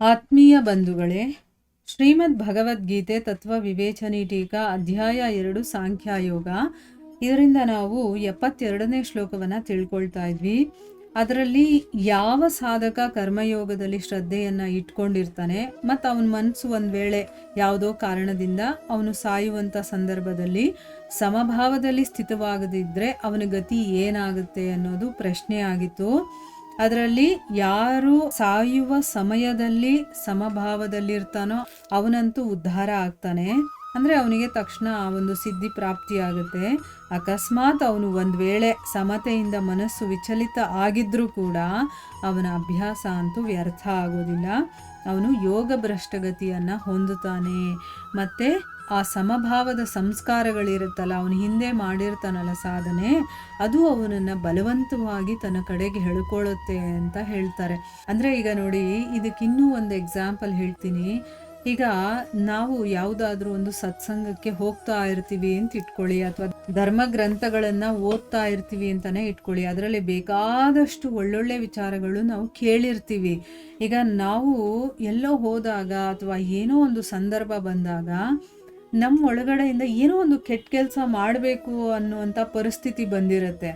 ಆತ್ಮೀಯ ಬಂಧುಗಳೇ, ಶ್ರೀಮದ್ ಭಗವದ್ಗೀತೆ ತತ್ವ ವಿವೇಚನೆ ಟೀಕಾ ಅಧ್ಯಾಯ 2 ಸಾಂಖ್ಯಯೋಗ. ಇದರಿಂದ ನಾವು 72ನೇ ಶ್ಲೋಕವನ್ನು ತಿಳ್ಕೊಳ್ತಾ ಇದ್ವಿ. ಅದರಲ್ಲಿ ಯಾವ ಸಾಧಕ ಕರ್ಮಯೋಗದಲ್ಲಿ ಶ್ರದ್ಧೆಯನ್ನು ಇಟ್ಕೊಂಡಿರ್ತಾನೆ ಮತ್ತು ಅವನ ಮನಸ್ಸು ಒಂದು ವೇಳೆ ಯಾವುದೋ ಕಾರಣದಿಂದ ಅವನು ಸಾಯುವಂಥ ಸಂದರ್ಭದಲ್ಲಿ ಸಮಭಾವದಲ್ಲಿ ಸ್ಥಿತವಾಗದಿದ್ದರೆ ಅವನ ಗತಿ ಏನಾಗುತ್ತೆ ಅನ್ನೋದು ಪ್ರಶ್ನೆ ಆಗಿತ್ತು. ಅದರಲ್ಲಿ ಯಾರು ಸಾಯುವ ಸಮಯದಲ್ಲಿ ಸಮಭಾವದಲ್ಲಿರ್ತಾನೋ ಅವನಂತೂ ಉದ್ಧಾರ ಆಗ್ತಾನೆ. ಅಂದರೆ ಅವನಿಗೆ ತಕ್ಷಣ ಆ ಒಂದು ಸಿದ್ಧಿ ಪ್ರಾಪ್ತಿಯಾಗುತ್ತೆ. ಅಕಸ್ಮಾತ್ ಅವನು ಒಂದು ವೇಳೆ ಸಮತೆಯಿಂದ ಮನಸ್ಸು ವಿಚಲಿತ ಆಗಿದ್ರೂ ಕೂಡ ಅವನ ಅಭ್ಯಾಸ ಅಂತೂ ವ್ಯರ್ಥ ಆಗೋದಿಲ್ಲ. ಅವನು ಯೋಗ ಭ್ರಷ್ಟಗತಿಯನ್ನು ಹೊಂದುತ್ತಾನೆ. ಮತ್ತು ಆ ಸಮಭಾವದ ಸಂಸ್ಕಾರಗಳಿರುತ್ತಲ್ಲ, ಅವನು ಹಿಂದೆ ಮಾಡಿರ್ತಾನಲ್ಲ ಸಾಧನೆ, ಅದು ಅವನನ್ನು ಬಲವಂತವಾಗಿ ತನ್ನ ಕಡೆಗೆ ಹೇಳ್ಕೊಳ್ಳುತ್ತೆ ಅಂತ ಹೇಳ್ತಾರೆ. ಅಂದರೆ ಈಗ ನೋಡಿ, ಇದಕ್ಕಿನ್ನೂ ಒಂದು ಎಕ್ಸಾಂಪಲ್ ಹೇಳ್ತೀನಿ. ಈಗ ನಾವು ಯಾವುದಾದ್ರೂ ಒಂದು ಸತ್ಸಂಗಕ್ಕೆ ಹೋಗ್ತಾ ಇರ್ತೀವಿ ಅಂತ ಇಟ್ಕೊಳ್ಳಿ, ಅಥವಾ ಧರ್ಮ ಗ್ರಂಥಗಳನ್ನು ಓದ್ತಾ ಇರ್ತೀವಿ ಅಂತಲೇ ಇಟ್ಕೊಳ್ಳಿ. ಅದರಲ್ಲಿ ಬೇಕಾದಷ್ಟು ಒಳ್ಳೊಳ್ಳೆ ವಿಚಾರಗಳು ನಾವು ಕೇಳಿರ್ತೀವಿ. ಈಗ ನಾವು ಎಲ್ಲೋ ಹೋದಾಗ ಅಥವಾ ಏನೋ ಒಂದು ಸಂದರ್ಭ ಬಂದಾಗ ನಮ್ಮ ಒಳಗಡೆಯಿಂದ ಏನೋ ಒಂದು ಕೆಟ್ಟ ಕೆಲಸ ಮಾಡಬೇಕು ಅನ್ನುವಂಥ ಪರಿಸ್ಥಿತಿ ಬಂದಿರುತ್ತೆ.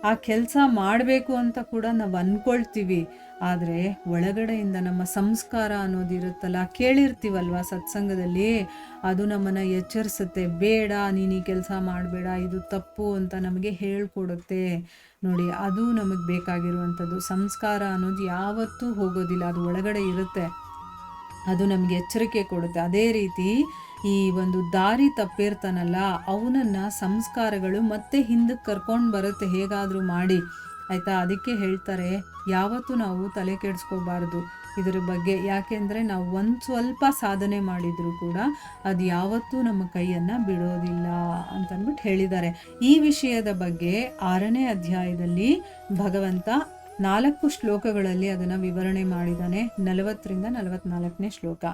ಆ ಕೆಲಸ ಮಾಡಬೇಕು ಅಂತ ಕೂಡ ನಾವು ಅಂದ್ಕೊಳ್ತೀವಿ. ಆದರೆ ಒಳಗಡೆಯಿಂದ ನಮ್ಮ ಸಂಸ್ಕಾರ ಅನ್ನೋದಿರುತ್ತಲ್ಲ, ಕೇಳಿರ್ತೀವಲ್ವ ಸತ್ಸಂಗದಲ್ಲಿ, ಅದು ನಮ್ಮನ್ನು ಎಚ್ಚರಿಸುತ್ತೆ. ಬೇಡ, ನೀನು ಈ ಕೆಲಸ ಮಾಡಬೇಡ, ಇದು ತಪ್ಪು ಅಂತ ನಮಗೆ ಹೇಳ್ಕೊಡುತ್ತೆ. ನೋಡಿ, ಅದು ನಮಗೆ ಬೇಕಾಗಿರುವಂಥದ್ದು. ಸಂಸ್ಕಾರ ಅನ್ನೋದು ಯಾವತ್ತೂ ಹೋಗೋದಿಲ್ಲ, ಅದು ಒಳಗಡೆ ಇರುತ್ತೆ, ಅದು ನಮಗೆ ಎಚ್ಚರಿಕೆ ಕೊಡುತ್ತೆ. ಅದೇ ರೀತಿ ಈ ಒಂದು ದಾರಿ ತಪ್ಪಿರ್ತಾನಲ್ಲ, ಅವನನ್ನು ಸಂಸ್ಕಾರಗಳು ಮತ್ತೆ ಹಿಂದಕ್ಕೆ ಕರ್ಕೊಂಡು ಬರುತ್ತೆ ಹೇಗಾದರೂ ಮಾಡಿ, ಆಯಿತಾ. ಅದಕ್ಕೆ ಹೇಳ್ತಾರೆ, ಯಾವತ್ತೂ ನಾವು ತಲೆ ಕೆಡಿಸ್ಕೋಬಾರ್ದು ಇದ್ರ ಬಗ್ಗೆ. ಯಾಕೆಂದರೆ ನಾವು ಒಂದು ಸ್ವಲ್ಪ ಸಾಧನೆ ಮಾಡಿದರೂ ಕೂಡ ಅದು ಯಾವತ್ತೂ ನಮ್ಮ ಕೈಯನ್ನು ಬಿಡೋದಿಲ್ಲ ಅಂತಂದ್ಬಿಟ್ಟು ಹೇಳಿದ್ದಾರೆ. ಈ ವಿಷಯದ ಬಗ್ಗೆ 6ನೇ ಅಧ್ಯಾಯದಲ್ಲಿ ಭಗವಂತ 4 ಶ್ಲೋಕಗಳಲ್ಲಿ ಅದನ್ನು ವಿವರಣೆ ಮಾಡಿದ್ದಾನೆ. 40ರಿಂದ 44ನೇ ಶ್ಲೋಕ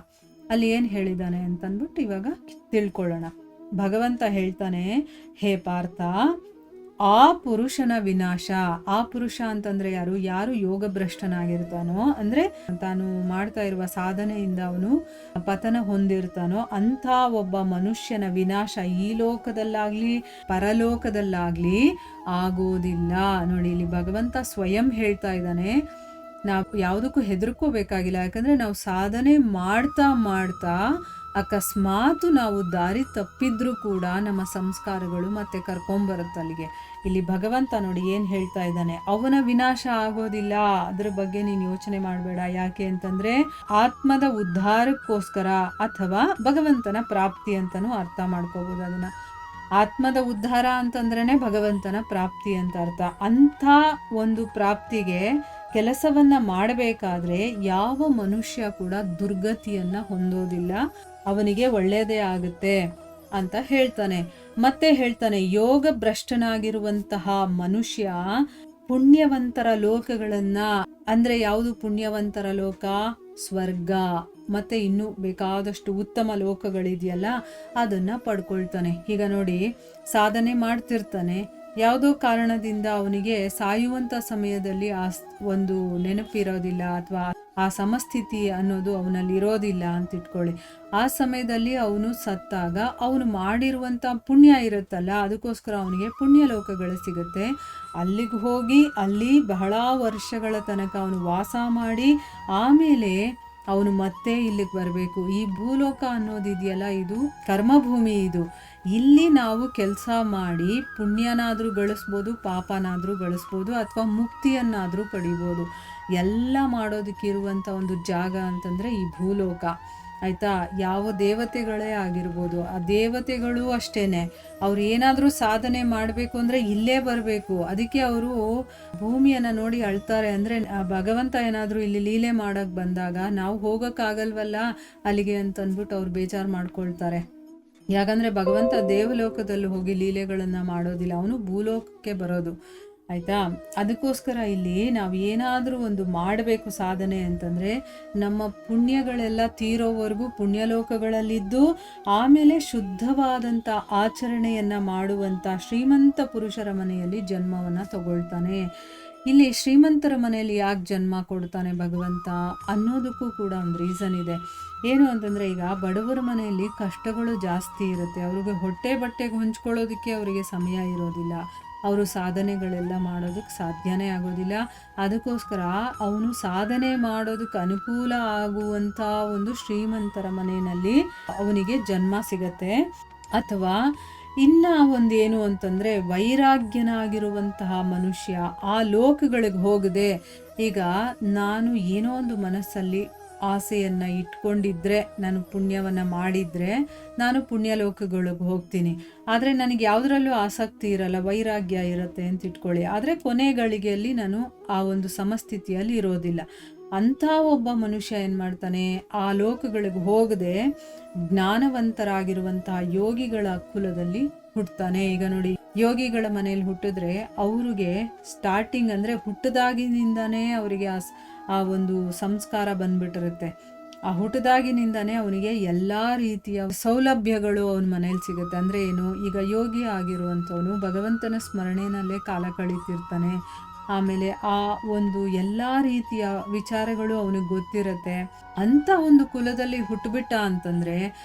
ಅಲ್ಲಿ ಏನು ಹೇಳಿದ್ದಾನೆ ಅಂತಂದ್ಬಿಟ್ಟು ಇವಾಗ ತಿಳ್ಕೊಳ್ಳೋಣ. ಭಗವಂತ ಹೇಳ್ತಾನೆ, ಹೇ ಪಾರ್ಥ, ಆ ಪುರುಷನ ವಿನಾಶ. ಆ ಪುರುಷ ಅಂತಂದರೆ ಯಾರು ಯೋಗ ಭ್ರಷ್ಟನಾಗಿರ್ತಾನೋ, ಅಂದರೆ ತಾನು ಮಾಡ್ತಾ ಇರುವ ಸಾಧನೆಯಿಂದ ಅವನು ಪತನ ಹೊಂದಿರ್ತಾನೋ ಅಂಥ ಒಬ್ಬ ಮನುಷ್ಯನ ವಿನಾಶ ಈ ಲೋಕದಲ್ಲಾಗಲಿ ಪರಲೋಕದಲ್ಲಾಗಲಿ ಆಗೋದಿಲ್ಲ. ನೋಡಿ, ಇಲ್ಲಿ ಭಗವಂತ ಸ್ವಯಂ ಹೇಳ್ತಾ ಇದ್ದಾನೆ. ನಾವು ಯಾವುದಕ್ಕೂ ಹೆದರ್ಕೋಬೇಕಾಗಿಲ್ಲ. ಯಾಕಂದರೆ ನಾವು ಸಾಧನೆ ಮಾಡ್ತಾ ಅಕಸ್ಮಾತ್ ನಾವು ದಾರಿ ತಪ್ಪಿದ್ರೂ ಕೂಡ ನಮ್ಮ ಸಂಸ್ಕಾರಗಳು ಮತ್ತೆ ಕರ್ಕೊಂಬರುತ್ತೆ ಅಲ್ಲಿಗೆ. ಇಲ್ಲಿ ಭಗವಂತ ನೋಡಿ ಏನು ಹೇಳ್ತಾ ಇದ್ದಾನೆ, ಅವನ ವಿನಾಶ ಆಗೋದಿಲ್ಲ, ಅದ್ರ ಬಗ್ಗೆ ನೀನು ಯೋಚನೆ ಮಾಡಬೇಡ. ಯಾಕೆ ಅಂತಂದರೆ ಆತ್ಮದ ಉದ್ಧಾರಕ್ಕೋಸ್ಕರ ಅಥವಾ ಭಗವಂತನ ಪ್ರಾಪ್ತಿ ಅಂತಲೂ ಅರ್ಥ ಮಾಡ್ಕೋಬೋದು ಅದನ್ನು. ಆತ್ಮದ ಉದ್ಧಾರ ಅಂತಂದ್ರೇ ಭಗವಂತನ ಪ್ರಾಪ್ತಿ ಅಂತ ಅರ್ಥ. ಅಂಥ ಒಂದು ಪ್ರಾಪ್ತಿಗೆ ಕೆಲಸವನ್ನು ಮಾಡಬೇಕಾದ್ರೆ ಯಾವ ಮನುಷ್ಯ ಕೂಡ ದುರ್ಗತಿಯನ್ನು ಹೊಂದೋದಿಲ್ಲ, ಅವನಿಗೆ ಒಳ್ಳೆಯದೇ ಆಗುತ್ತೆ ಅಂತ ಹೇಳ್ತಾನೆ. ಮತ್ತೆ ಹೇಳ್ತಾನೆ, ಯೋಗ ಭ್ರಷ್ಟನಾಗಿರುವಂತಹ ಮನುಷ್ಯ ಪುಣ್ಯವಂತರ ಲೋಕಗಳನ್ನು, ಅಂದರೆ ಯಾವುದು ಪುಣ್ಯವಂತರ ಲೋಕ? ಸ್ವರ್ಗ ಮತ್ತೆ ಇನ್ನೂ ಬೇಕಾದಷ್ಟು ಉತ್ತಮ ಲೋಕಗಳಿದೆಯಲ್ಲ, ಅದನ್ನು ಪಡ್ಕೊಳ್ತಾನೆ. ಈಗ ನೋಡಿ, ಸಾಧನೆ ಮಾಡ್ತಿರ್ತಾನೆ, ಯಾವುದೋ ಕಾರಣದಿಂದ ಅವನಿಗೆ ಸಾಯುವಂಥ ಸಮಯದಲ್ಲಿ ಆ ಒಂದು ನೆನಪಿರೋದಿಲ್ಲ ಅಥವಾ ಆ ಸಮಸ್ಥಿತಿ ಅನ್ನೋದು ಅವನಲ್ಲಿ ಇರೋದಿಲ್ಲ ಅಂತ ಇಟ್ಕೊಳ್ಳಿ. ಆ ಸಮಯದಲ್ಲಿ ಅವನು ಸತ್ತಾಗ ಅವನು ಮಾಡಿರುವಂಥ ಪುಣ್ಯ ಇರುತ್ತಲ್ಲ, ಅದಕ್ಕೋಸ್ಕರ ಅವನಿಗೆ ಪುಣ್ಯ ಲೋಕಗಳು ಸಿಗುತ್ತೆ. ಅಲ್ಲಿಗೆ ಹೋಗಿ ಅಲ್ಲಿ ಬಹಳ ವರ್ಷಗಳ ತನಕ ಅವನು ವಾಸ ಮಾಡಿ ಆಮೇಲೆ ಅವನು ಮತ್ತೆ ಇಲ್ಲಿಗೆ ಬರಬೇಕು. ಈ ಭೂಲೋಕ ಅನ್ನೋದಿದೆಯಲ್ಲ, ಇದು ಕರ್ಮಭೂಮಿ. ಇದು ಇಲ್ಲಿ ನಾವು ಕೆಲಸ ಮಾಡಿ ಪುಣ್ಯನಾದರೂ ಗಳಿಸ್ಬೋದು, ಪಾಪನಾದರೂ ಗಳಿಸ್ಬೋದು, ಅಥವಾ ಮುಕ್ತಿಯನ್ನಾದರೂ ಪಡಿಬೋದು. ಎಲ್ಲ ಮಾಡೋದಕ್ಕಿರುವಂಥ ಒಂದು ಜಾಗ ಅಂತಂದರೆ ಈ ಭೂಲೋಕ, ಆಯಿತಾ. ಯಾವ ದೇವತೆಗಳೇ ಆಗಿರ್ಬೋದು, ಆ ದೇವತೆಗಳು ಅಷ್ಟೇ, ಅವ್ರು ಏನಾದರೂ ಸಾಧನೆ ಮಾಡಬೇಕು ಅಂದರೆ ಇಲ್ಲೇ ಬರಬೇಕು. ಅದಕ್ಕೆ ಅವರು ಭೂಮಿಯನ್ನು ನೋಡಿ ಅಳ್ತಾರೆ. ಅಂದರೆ ಭಗವಂತ ಏನಾದರೂ ಇಲ್ಲಿ ಲೀಲೆ ಮಾಡೋಕ್ಕೆ ಬಂದಾಗ ನಾವು ಹೋಗೋಕ್ಕಾಗಲ್ವಲ್ಲ ಅಲ್ಲಿಗೆ ಅಂತಂದ್ಬಿಟ್ಟು ಅವ್ರು ಬೇಜಾರು ಮಾಡ್ಕೊಳ್ತಾರೆ. ಯಾಕಂದರೆ ಭಗವಂತ ದೇವಲೋಕದಲ್ಲಿ ಹೋಗಿ ಲೀಲೆಗಳನ್ನು ಮಾಡೋದಿಲ್ಲ, ಅವನು ಭೂಲೋಕಕ್ಕೆ ಬರೋದು, ಆಯಿತಾ. ಅದಕ್ಕೋಸ್ಕರ ಇಲ್ಲಿ ನಾವು ಏನಾದರೂ ಒಂದು ಮಾಡಬೇಕು ಸಾಧನೆ ಅಂತಂದರೆ ನಮ್ಮ ಪುಣ್ಯಗಳೆಲ್ಲ ತೀರೋವರೆಗೂ ಪುಣ್ಯಲೋಕಗಳಲ್ಲಿದ್ದು ಆಮೇಲೆ ಶುದ್ಧವಾದಂಥ ಆಚರಣೆಯನ್ನು ಮಾಡುವಂಥ ಶ್ರೀಮಂತ ಪುರುಷರ ಮನೆಯಲ್ಲಿ ಜನ್ಮವನ್ನು ತಗೊಳ್ತಾನೆ. ಇಲ್ಲಿ ಶ್ರೀಮಂತರ ಮನೆಯಲ್ಲಿ ಯಾಕೆ ಜನ್ಮ ಕೊಡ್ತಾನೆ ಭಗವಂತ ಅನ್ನೋದಕ್ಕೂ ಕೂಡ ಒಂದು ರೀಸನ್ ಇದೆ. ಏನು ಅಂತಂದರೆ, ಈಗ ಬಡವರ ಮನೆಯಲ್ಲಿ ಕಷ್ಟಗಳು ಜಾಸ್ತಿ ಇರುತ್ತೆ. ಅವ್ರಿಗೆ ಹೊಟ್ಟೆ ಬಟ್ಟೆಗೆ ಹೊಂಚ್ಕೊಳ್ಳೋದಕ್ಕೆ ಅವರಿಗೆ ಸಮಯ ಇರೋದಿಲ್ಲ. ಅವರು ಸಾಧನೆಗಳೆಲ್ಲ ಮಾಡೋದಕ್ಕೆ ಸಾಧ್ಯನೇ ಆಗೋದಿಲ್ಲ. ಅದಕ್ಕೋಸ್ಕರ ಅವನು ಸಾಧನೆ ಮಾಡೋದಕ್ಕೆ ಅನುಕೂಲ ಆಗುವಂಥ ಒಂದು ಶ್ರೀಮಂತರ ಮನೆಯಲ್ಲಿ ಅವನಿಗೆ ಜನ್ಮ ಸಿಗತ್ತೆ. ಅಥವಾ ಇನ್ನು ಒಂದೇನು ಅಂತಂದರೆ, ವೈರಾಗ್ಯನಾಗಿರುವಂತಹ ಮನುಷ್ಯ ಆ ಲೋಕಗಳಿಗೆ ಹೋಗದೆ, ಈಗ ನಾನು ಏನೋ ಒಂದು ಮನಸ್ಸಲ್ಲಿ ಆಸೆಯನ್ನು ಇಟ್ಕೊಂಡಿದ್ರೆ, ನಾನು ಪುಣ್ಯವನ್ನು ಮಾಡಿದರೆ ನಾನು ಪುಣ್ಯ ಲೋಕಗಳಿಗೆ ಹೋಗ್ತೀನಿ. ಆದರೆ ನನಗೆ ಯಾವುದರಲ್ಲೂ ಆಸಕ್ತಿ ಇರಲ್ಲ, ವೈರಾಗ್ಯ ಇರುತ್ತೆ ಅಂತ ಇಟ್ಕೊಳ್ಳಿ. ಆದರೆ ಕೊನೆ ಗಳಿಗೆಯಲ್ಲಿ ನಾನು ಆ ಒಂದು ಸಮಸ್ಥಿತಿಯಲ್ಲಿ ಇರೋದಿಲ್ಲ. ಅಂಥ ಒಬ್ಬ ಮನುಷ್ಯ ಏನು ಮಾಡ್ತಾನೆ, ಆ ಲೋಕಗಳಿಗೆ ಹೋಗದೆ ಜ್ಞಾನವಂತರಾಗಿರುವಂತಹ ಯೋಗಿಗಳ ಕುಲದಲ್ಲಿ ಹುಟ್ಟುತ್ತಾನೆ. ಈಗ ನೋಡಿ, ಯೋಗಿಗಳ ಮನೆಯಲ್ಲಿ ಹುಟ್ಟಿದ್ರೆ ಅವ್ರಿಗೆ ಸ್ಟಾರ್ಟಿಂಗ್ ಅಂದರೆ ಹುಟ್ಟದಾಗಿನಿಂದನೇ ಅವರಿಗೆ ಆ ಒಂದು ಸಂಸ್ಕಾರ ಬಂದ್ಬಿಟ್ಟಿರುತ್ತೆ. ಆ ಹುಟ್ಟದಾಗಿನಿಂದನೇ ಅವನಿಗೆ ಎಲ್ಲ ರೀತಿಯ ಸೌಲಭ್ಯಗಳು ಅವನ ಮನೇಲಿ ಸಿಗುತ್ತೆ. ಅಂದರೆ ಏನು, ಈಗ ಯೋಗಿ ಆಗಿರುವಂಥವನು ಭಗವಂತನ ಸ್ಮರಣೆಯಲ್ಲೇ ಕಾಲ ಕಳೀತಿರ್ತಾನೆ. ಆಮೇಲೆ ಆ ಒಂದು ಎಲ್ಲ ರೀತಿಯ ವಿಚಾರಗಳು ಅವನಿಗೆ ಗೊತ್ತಿರುತ್ತೆ. ಅಂಥ ಒಂದು ಕುಲದಲ್ಲಿ ಹುಟ್ಟುಬಿಟ್ಟ ಅಂತಂದರೆ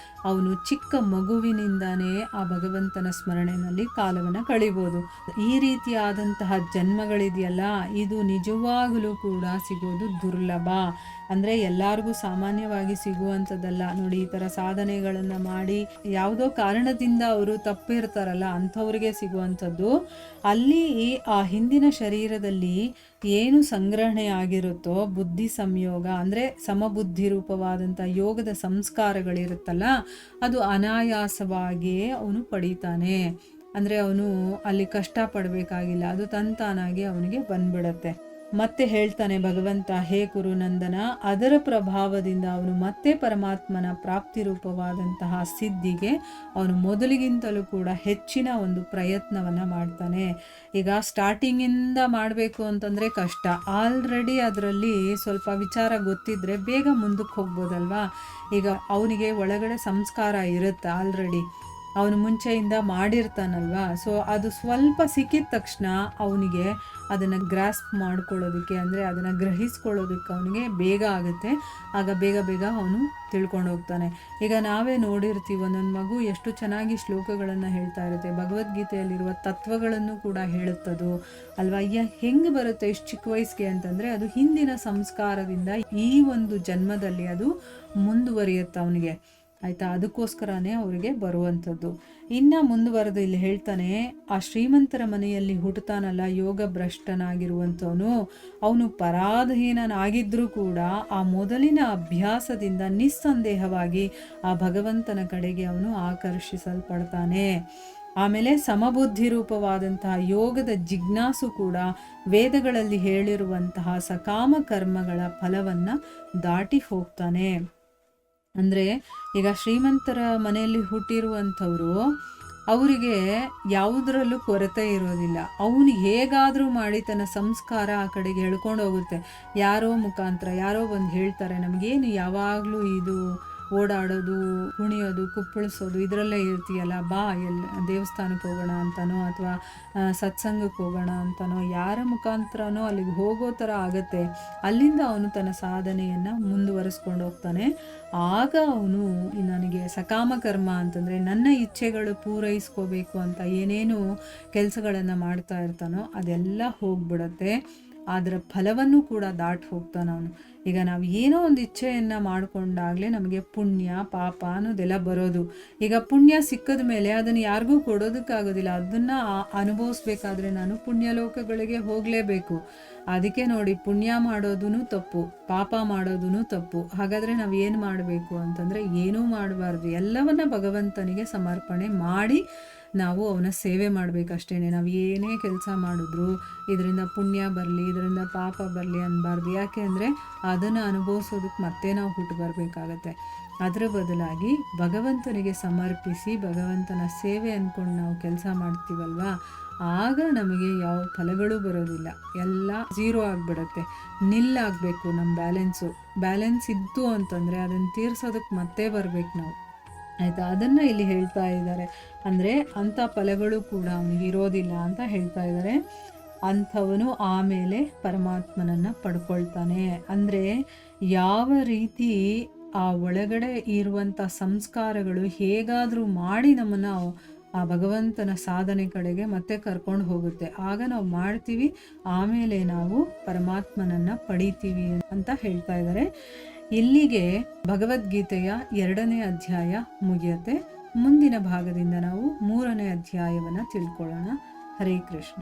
ಅವನು ಚಿಕ್ಕ ಮಗುವಿನಿಂದಾನೇ ಆ ಭಗವಂತನ ಸ್ಮರಣೆಯಲ್ಲಿ ಕಾಲವನ್ನು ಕಳಿಬೋದು. ಈ ರೀತಿಯಾದಂತಹ ಜನ್ಮಗಳಿದೆಯಲ್ಲ, ಇದು ನಿಜವಾಗಲೂ ಕೂಡ ಸಿಗೋದು ದುರ್ಲಭ. ಅಂದರೆ ಎಲ್ಲರಿಗೂ ಸಾಮಾನ್ಯವಾಗಿ ಸಿಗುವಂಥದ್ದಲ್ಲ. ನೋಡಿ, ಈ ಥರ ಸಾಧನೆಗಳನ್ನು ಮಾಡಿ ಯಾವುದೋ ಕಾರಣದಿಂದ ಅವರು ತಪ್ಪಿರ್ತಾರಲ್ಲ, ಅಂಥವ್ರಿಗೆ ಸಿಗುವಂಥದ್ದು. ಅಲ್ಲಿ ಆ ಹಿಂದಿನ ಶರೀರದಲ್ಲಿ ಏನು ಸಂಗ್ರಹಣೆ ಆಗಿರುತ್ತೋ ಬುದ್ಧಿ ಸಂಯೋಗ, ಅಂದರೆ ಸಮಬುದ್ಧಿ ರೂಪವಾದಂಥ ಯೋಗದ ಸಂಸ್ಕಾರಗಳಿರುತ್ತಲ್ಲ, ಅದು ಅನಾಯಾಸವಾಗಿಯೇ ಅವನು ಪಡೀತಾನೆ. ಅಂದರೆ ಅವನು ಅಲ್ಲಿ ಕಷ್ಟಪಡಬೇಕಾಗಿಲ್ಲ, ಅದು ತಂತಾನಾಗಿ ಅವನಿಗೆ ಬಂದ್ಬಿಡತ್ತೆ. ಮತ್ತೆ ಹೇಳ್ತಾನೆ ಭಗವಂತ, ಹೇ ಕುರುನಂದನ, ಅದರ ಪ್ರಭಾವದಿಂದ ಅವನು ಮತ್ತೆ ಪರಮಾತ್ಮನ ಪ್ರಾಪ್ತಿ ರೂಪವಾದಂತಹ ಸಿದ್ಧಿಗೆ ಅವನು ಮೊದಲಿಗಿಂತಲೂ ಕೂಡ ಹೆಚ್ಚಿನ ಒಂದು ಪ್ರಯತ್ನವನ್ನು ಮಾಡ್ತಾನೆ. ಈಗ ಸ್ಟಾರ್ಟಿಂಗಿಂದ ಮಾಡಬೇಕು ಅಂತಂದರೆ ಕಷ್ಟ. ಆಲ್ರೆಡಿ ಅದರಲ್ಲಿ ಸ್ವಲ್ಪ ವಿಚಾರ ಗೊತ್ತಿದ್ದರೆ ಬೇಗ ಮುಂದಕ್ಕೆ ಹೋಗ್ಬೋದಲ್ವಾ. ಈಗ ಅವನಿಗೆ ಒಳಗಡೆ ಸಂಸ್ಕಾರ ಇರುತ್ತೆ, ಆಲ್ರೆಡಿ ಅವನು ಮುಂಚೆಯಿಂದ ಮಾಡಿರ್ತಾನಲ್ವಾ. ಸೊ ಅದು ಸ್ವಲ್ಪ ಸಿಕ್ಕಿದ ತಕ್ಷಣ ಅವನಿಗೆ ಅದನ್ನು ಗ್ರಾಸ್ಪ್ ಮಾಡ್ಕೊಳ್ಳೋದಕ್ಕೆ, ಅಂದರೆ ಅದನ್ನು ಗ್ರಹಿಸ್ಕೊಳ್ಳೋದಕ್ಕೆ ಅವನಿಗೆ ಬೇಗ ಆಗುತ್ತೆ. ಆಗ ಬೇಗ ಬೇಗ ಅವನು ತಿಳ್ಕೊಂಡು ಹೋಗ್ತಾನೆ. ಈಗ ನಾವೇ ನೋಡಿರ್ತೀವಿ, ಒಂದೊಂದು ಮಗು ಎಷ್ಟು ಚೆನ್ನಾಗಿ ಶ್ಲೋಕಗಳನ್ನು ಹೇಳ್ತಾ ಇರುತ್ತೆ, ಭಗವದ್ಗೀತೆಯಲ್ಲಿರುವ ತತ್ವಗಳನ್ನು ಕೂಡ ಹೇಳುತ್ತದು ಅಲ್ವಾ. ಹೆಂಗೆ ಬರುತ್ತೆ ಇಷ್ಟು ಚಿಕ್ಕ ವಯಸ್ಸಿಗೆ ಅಂತಂದರೆ, ಅದು ಹಿಂದಿನ ಸಂಸ್ಕಾರದಿಂದ ಈ ಒಂದು ಜನ್ಮದಲ್ಲಿ ಅದು ಮುಂದುವರಿಯುತ್ತೆ ಅವನಿಗೆ, ಆಯಿತಾ. ಅದಕ್ಕೋಸ್ಕರನೇ ಅವರಿಗೆ ಬರುವಂಥದ್ದು. ಇನ್ನು ಮುಂದುವರೆದು ಇಲ್ಲಿ ಹೇಳ್ತಾನೆ, ಆ ಶ್ರೀಮಂತರ ಮನೆಯಲ್ಲಿ ಹುಟ್ಟುತ್ತಾನಲ್ಲ ಯೋಗ ಭ್ರಷ್ಟನಾಗಿರುವಂಥವನು, ಅವನು ಪರಾಧೀನನಾಗಿದ್ದರೂ ಕೂಡ ಆ ಮೊದಲಿನ ಅಭ್ಯಾಸದಿಂದ ನಿಸ್ಸಂದೇಹವಾಗಿ ಆ ಭಗವಂತನ ಕಡೆಗೆ ಅವನು ಆಕರ್ಷಿಸಲ್ಪಡ್ತಾನೆ. ಆಮೇಲೆ ಸಮಬುದ್ಧಿ ರೂಪವಾದಂತಹ ಯೋಗದ ಜಿಜ್ಞಾಸು ಕೂಡ ವೇದಗಳಲ್ಲಿ ಹೇಳಿರುವಂತಹ ಸಕಾಮ ಕರ್ಮಗಳ ಫಲವನ್ನು ದಾಟಿ ಹೋಗ್ತಾನೆ. ಅಂದರೆ ಈಗ ಶ್ರೀಮಂತರ ಮನೆಯಲ್ಲಿ ಹುಟ್ಟಿರುವಂಥವರು, ಅವರಿಗೆ ಯಾವುದರಲ್ಲೂ ಕೊರತೆ ಇರೋದಿಲ್ಲ. ಅವನು ಹೇಗಾದರೂ ಮಾಡಿ ತನ್ನ ಸಂಸ್ಕಾರ ಆ ಕಡೆಗೆ ಹೇಳ್ಕೊಂಡು ಹೋಗುತ್ತೆ. ಯಾರೋ ಮುಖಾಂತರ ಯಾರೋ ಬಂದು ಹೇಳ್ತಾರೆ, ನಮಗೇನು ಯಾವಾಗಲೂ ಇದು ಓಡಾಡೋದು, ಕುಣಿಯೋದು, ಕುಪ್ಪಳಿಸೋದು ಇದರಲ್ಲೇ ಇರ್ತೀಯಲ್ಲ, ಬಾ ದೇವಸ್ಥಾನಕ್ಕೆ ಹೋಗೋಣ ಅಂತನೋ ಅಥವಾ ಸತ್ಸಂಗಕ್ಕೆ ಹೋಗೋಣ ಅಂತನೋ, ಯಾರ ಮುಖಾಂತರನೋ ಅಲ್ಲಿಗೆ ಹೋಗೋ ಥರ ಆಗುತ್ತೆ. ಅಲ್ಲಿಂದ ಅವನು ತನ್ನ ಸಾಧನೆಯನ್ನು ಮುಂದುವರಿಸ್ಕೊಂಡು ಹೋಗ್ತಾನೆ. ಆಗ ಅವನು ನನಗೆ ಸಕಾಮ ಕರ್ಮ ಅಂತಂದರೆ ನನ್ನ ಇಚ್ಛೆಗಳು ಪೂರೈಸ್ಕೋಬೇಕು ಅಂತ ಏನೇನು ಕೆಲಸಗಳನ್ನು ಮಾಡ್ತಾ ಇರ್ತಾನೋ ಅದೆಲ್ಲ ಹೋಗ್ಬಿಡತ್ತೆ. ಅದರ ಫಲವನ್ನು ಕೂಡ ದಾಟಿ ಹೋಗ್ತಾನೆ ಅವನು. ಈಗ ನಾವು ಏನೋ ಒಂದು ಇಚ್ಛೆಯನ್ನು ಮಾಡಿಕೊಂಡಾಗಲೇ ನಮಗೆ ಪುಣ್ಯ ಪಾಪ ಅನ್ನೋದೆಲ್ಲ ಬರೋದು. ಈಗ ಪುಣ್ಯ ಸಿಕ್ಕಿದ ಮೇಲೆ ಅದನ್ನು ಯಾರಿಗೂ ಕೊಡೋದಕ್ಕಾಗೋದಿಲ್ಲ. ಅದನ್ನು ಅನುಭವಿಸ್ಬೇಕಾದ್ರೆ ನಾನು ಪುಣ್ಯಲೋಕಗಳಿಗೆ ಹೋಗಲೇಬೇಕು. ಅದಕ್ಕೆ ನೋಡಿ, ಪುಣ್ಯ ಮಾಡೋದೂ ತಪ್ಪು, ಪಾಪ ಮಾಡೋದೂ ತಪ್ಪು. ಹಾಗಾದರೆ ನಾವು ಏನು ಮಾಡಬೇಕು ಅಂತಂದರೆ, ಏನೂ ಮಾಡಬಾರ್ದು, ಎಲ್ಲವನ್ನ ಭಗವಂತನಿಗೆ ಸಮರ್ಪಣೆ ಮಾಡಿ ನಾವು ಅವನ ಸೇವೆ ಮಾಡಬೇಕಷ್ಟೇ. ನಾವು ಏನೇ ಕೆಲಸ ಮಾಡಿದ್ರು ಇದರಿಂದ ಪುಣ್ಯ ಬರಲಿ, ಇದರಿಂದ ಪಾಪ ಬರಲಿ ಅನ್ನಬಾರ್ದು. ಯಾಕೆ ಅಂದರೆ ಅದನ್ನು ಅನುಭವಿಸೋದಕ್ಕೆ ಮತ್ತೆ ನಾವು ಹುಟ್ಟು ಬರಬೇಕಾಗತ್ತೆ. ಅದರ ಬದಲಾಗಿ ಭಗವಂತನಿಗೆ ಸಮರ್ಪಿಸಿ ಭಗವಂತನ ಸೇವೆ ಅಂದ್ಕೊಂಡು ನಾವು ಕೆಲಸ ಮಾಡ್ತೀವಲ್ವಾ, ಆಗ ನಮಗೆ ಯಾವ ಫಲಗಳು ಬರೋದಿಲ್ಲ, ಎಲ್ಲ ಝೀರೋ ಆಗಿಬಿಡುತ್ತೆ, ನಿಲ್ಲಾಗಬೇಕು. ನಮ್ಮ ಬ್ಯಾಲೆನ್ಸ್ ಇತ್ತು ಅಂತಂದರೆ ಅದನ್ನು ತೀರ್ಸೋದಕ್ಕೆ ಮತ್ತೆ ಬರಬೇಕು ನಾವು, ಆಯಿತಾ. ಅದನ್ನು ಇಲ್ಲಿ ಹೇಳ್ತಾ ಇದ್ದಾರೆ. ಅಂದರೆ ಅಂಥ ಫಲಗಳು ಕೂಡ ಅವನಿಗೆ ಇರೋದಿಲ್ಲ ಅಂತ ಹೇಳ್ತಾ ಇದ್ದಾರೆ. ಅಂಥವನು ಆಮೇಲೆ ಪರಮಾತ್ಮನನ್ನು ಪಡ್ಕೊಳ್ತಾನೆ. ಅಂದರೆ ಯಾವ ರೀತಿ ಆ ಒಳಗಡೆ ಇರುವಂಥ ಸಂಸ್ಕಾರಗಳು ಹೇಗಾದರೂ ಮಾಡಿ ನಮ್ಮನ್ನು ಆ ಭಗವಂತನ ಸಾಧನೆ ಕಡೆಗೆ ಮತ್ತೆ ಕರ್ಕೊಂಡು ಹೋಗುತ್ತೆ. ಆಗ ನಾವು ಮಾಡ್ತೀವಿ, ಆಮೇಲೆ ನಾವು ಪರಮಾತ್ಮನನ್ನು ಪಡಿತೀವಿ ಅಂತ ಹೇಳ್ತಾ ಇದ್ದಾರೆ. ಇಲ್ಲಿಗೆ ಭಗವದ್ಗೀತೆಯ 2ನೇ ಅಧ್ಯಾಯ ಮುಗಿಯುತ್ತೆ. ಮುಂದಿನ ಭಾಗದಿಂದ ನಾವು 3ನೇ ಅಧ್ಯಾಯವನ್ನು ತಿಳ್ಕೊಳ್ಳೋಣ. ಹರೇ ಕೃಷ್ಣ.